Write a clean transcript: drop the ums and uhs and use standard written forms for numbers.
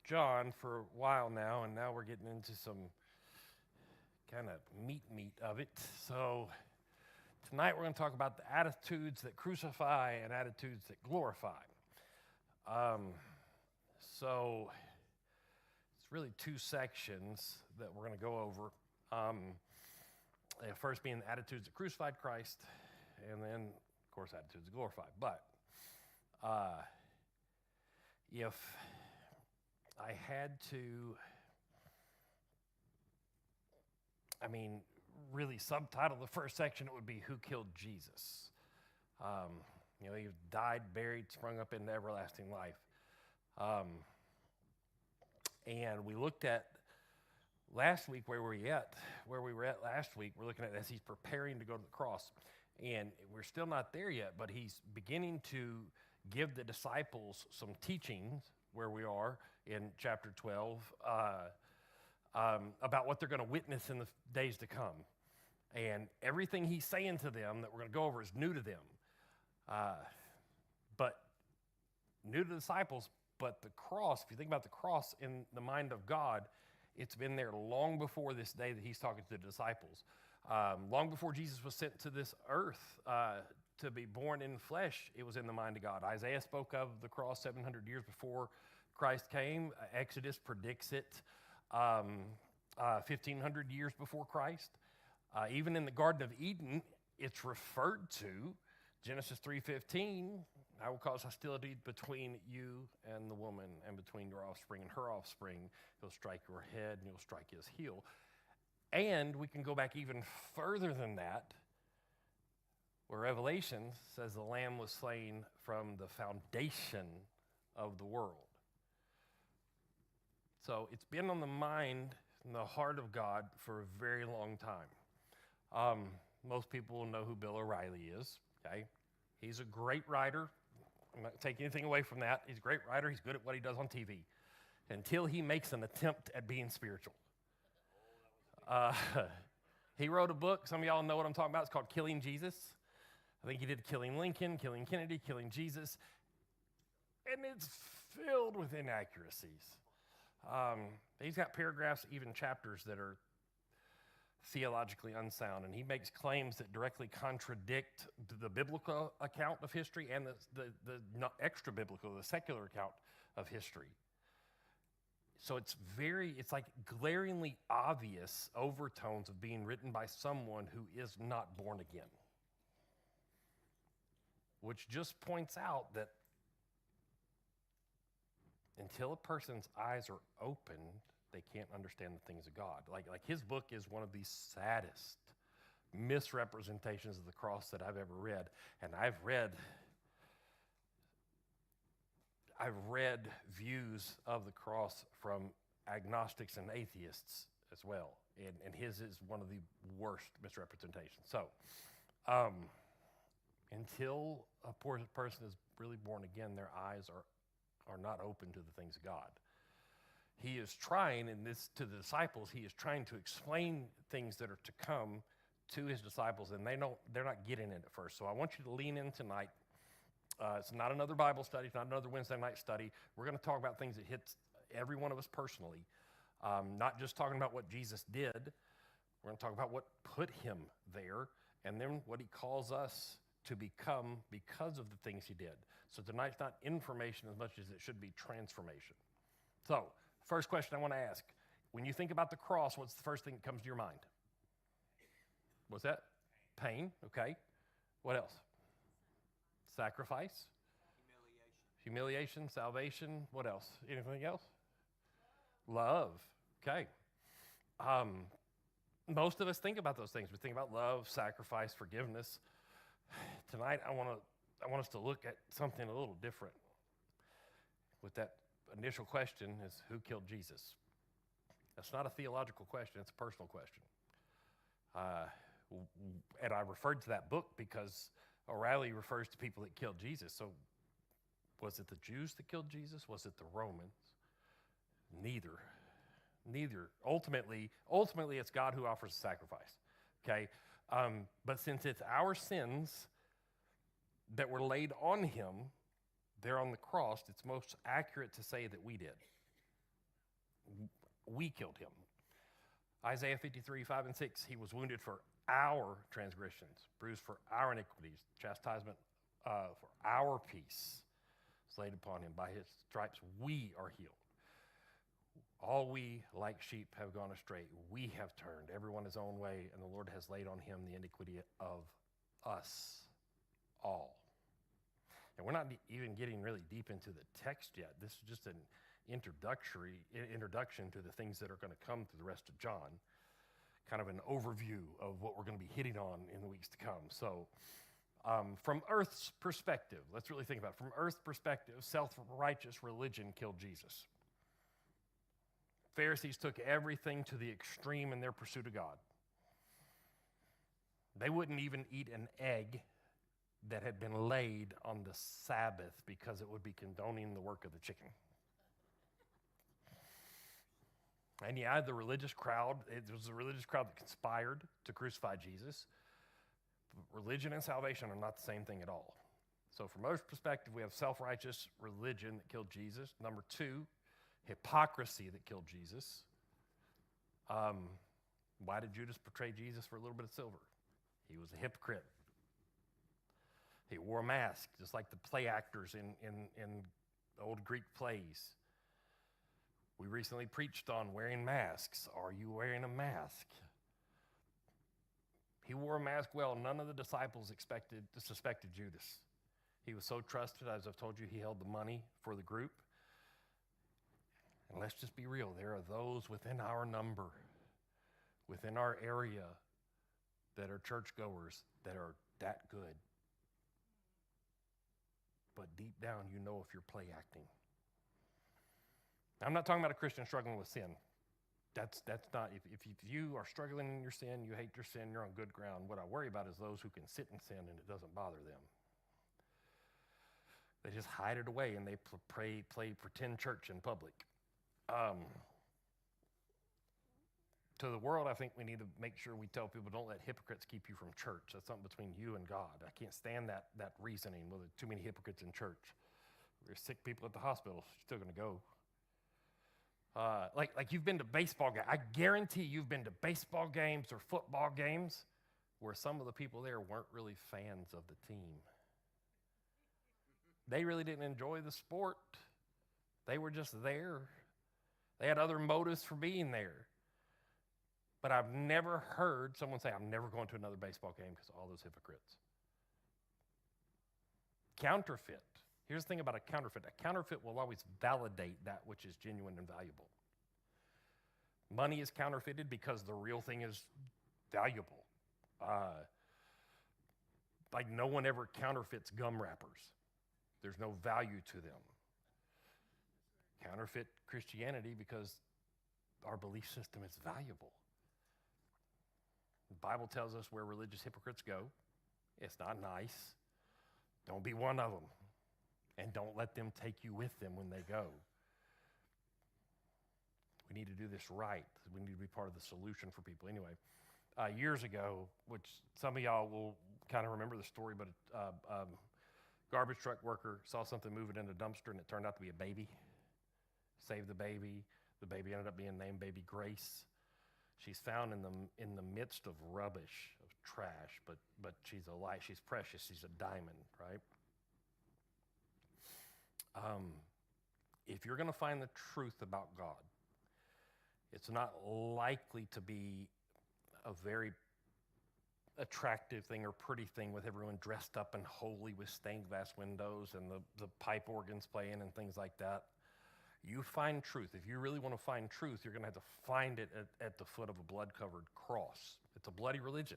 John for a while now, and now we're getting into some kind of meat of it. So tonight we're going to talk about the attitudes that crucify and attitudes that glorify. Um, so it's really two sections that we're going to go over. First being the attitudes that crucified Christ, and then, of course, attitudes that glorified. But uh, if I had to, really subtitle the first section, it would be Who Killed Jesus? He died, buried, sprung up into everlasting life. Um, and we looked at last week where we were at last week. We're looking at as he's preparing to go to the cross. And we're still not there yet, but he's beginning to give the disciples some teachings where we are in chapter 12 about what they're going to witness in the days to come. And everything he's saying to them that we're going to go over is new to them. But new to the disciples, but the cross, if you think about the cross in the mind of God, it's been there long before this day that he's talking to the disciples. Long before Jesus was sent to this earth to be born in flesh, it was in the mind of God. Isaiah spoke of the cross 700 years before Christ came. Exodus predicts it 1,500 years before Christ. Even in the Garden of Eden, it's referred to. Genesis 3:15, I will cause hostility between you and the woman, and between your offspring and her offspring. He'll strike your head, and you'll strike his heel. And we can go back even further than that, where Revelation says the Lamb was slain from the foundation of the world. So it's been on the mind and the heart of God for a very long time. Most people will know who Bill O'Reilly is, okay? He's a great writer. I'm not taking anything away from that. He's a great writer. He's good at what he does on TV until he makes an attempt at being spiritual. He wrote a book. Some of y'all know what I'm talking about. It's called Killing Jesus. I think he did Killing Lincoln, Killing Kennedy, Killing Jesus. And it's filled with inaccuracies. He's got paragraphs, even chapters that are theologically unsound, and he makes claims that directly contradict the biblical account of history and the extra biblical, the secular account of history. So it's like glaringly obvious overtones of being written by someone who is not born again, which just points out that until a person's eyes are opened, they can't understand the things of God. Like his book is one of the saddest misrepresentations of the cross that I've ever read. And I've read views of the cross from agnostics and atheists as well. And his is one of the worst misrepresentations. So until a person is really born again, their eyes are not open to the things of God. He is trying, in this to the disciples, he is trying to explain things that are to come to his disciples, and they're not getting it at first. So I want you to lean in tonight. It's not another Bible study. It's not another Wednesday night study. We're going to talk about things that hits every one of us personally, not just talking about what Jesus did. We're going to talk about what put him there, and then what he calls us to become because of the things he did. So tonight's not information as much as it should be transformation. So, first question I want to ask. When you think about the cross, what's the first thing that comes to your mind? What's that? Pain, okay. What else? Sacrifice. Humiliation, salvation. What else? Anything else? Love, okay. Most of us think about those things. We think about love, sacrifice, forgiveness. Tonight, I want us to look at something a little different. With that initial question is, who killed Jesus? That's not a theological question, it's a personal question. And I referred to that book because O'Reilly refers to people that killed Jesus. So was it the Jews that killed Jesus? Was it the Romans? Neither. Ultimately, it's God who offers the sacrifice, okay? But since it's our sins that were laid on him there on the cross, it's most accurate to say that we did. We killed him. Isaiah 53, 5 and 6, he was wounded for our transgressions, bruised for our iniquities, chastisement for our peace is laid upon him. By his stripes we are healed. All we, like sheep, have gone astray. We have turned everyone his own way, and the Lord has laid on him the iniquity of us all. And we're not even getting really deep into the text yet. This is just an introduction to the things that are going to come through the rest of John, kind of an overview of what we're going to be hitting on in the weeks to come. So from Earth's perspective, let's really think about it. From Earth's perspective, self-righteous religion killed Jesus. Pharisees took everything to the extreme in their pursuit of God. They wouldn't even eat an egg that had been laid on the Sabbath because it would be condoning the work of the chicken. And you had the religious crowd. It was the religious crowd that conspired to crucify Jesus. Religion and salvation are not the same thing at all. So from our perspective, we have self-righteous religion that killed Jesus. Number two, hypocrisy that killed Jesus. Why did Judas betray Jesus for a little bit of silver? He was a hypocrite. He wore a mask, just like the play actors in old Greek plays. We recently preached on wearing masks. Are you wearing a mask? He wore a mask well. None of the disciples suspected Judas. He was so trusted, as I've told you, he held the money for the group. And let's just be real. There are those within our number, within our area, that are churchgoers that are that good. But deep down, you know if you're play acting. I'm not talking about a Christian struggling with sin. That's not, if you are struggling in your sin, you hate your sin, you're on good ground. What I worry about is those who can sit in sin and it doesn't bother them. They just hide it away and they play pretend church in public. To the world, I think we need to make sure we tell people, don't let hypocrites keep you from church. That's something between you and God. I can't stand that reasoning. Well, there's too many hypocrites in church. There's sick people at the hospital. You're still going to go. Like you've been to baseball games. I guarantee you've been to baseball games or football games where some of the people there weren't really fans of the team. They really didn't enjoy the sport. They were just there. They had other motives for being there. But I've never heard someone say, I'm never going to another baseball game because of all those hypocrites. Counterfeit. Here's the thing about a counterfeit. A counterfeit will always validate that which is genuine and valuable. Money is counterfeited because the real thing is valuable. Like no one ever counterfeits gum wrappers. There's no value to them. Counterfeit Christianity because our belief system is valuable. The Bible tells us where religious hypocrites go. It's not nice. Don't be one of them. And don't let them take you with them when they go. We need to do this right. We need to be part of the solution for people. Anyway, years ago, which some of y'all will kind of remember the story, but garbage truck worker saw something moving in a dumpster and it turned out to be a baby. Saved the baby. The baby ended up being named Baby Grace. She's found in the midst of rubbish, of trash, but she's alive. She's precious. She's a diamond, right? If you're going to find the truth about God, it's not likely to be a very attractive thing or pretty thing with everyone dressed up and holy with stained glass windows and the pipe organs playing and things like that. You find truth. If you really want to find truth, you're going to have to find it at the foot of a blood-covered cross. It's a bloody religion.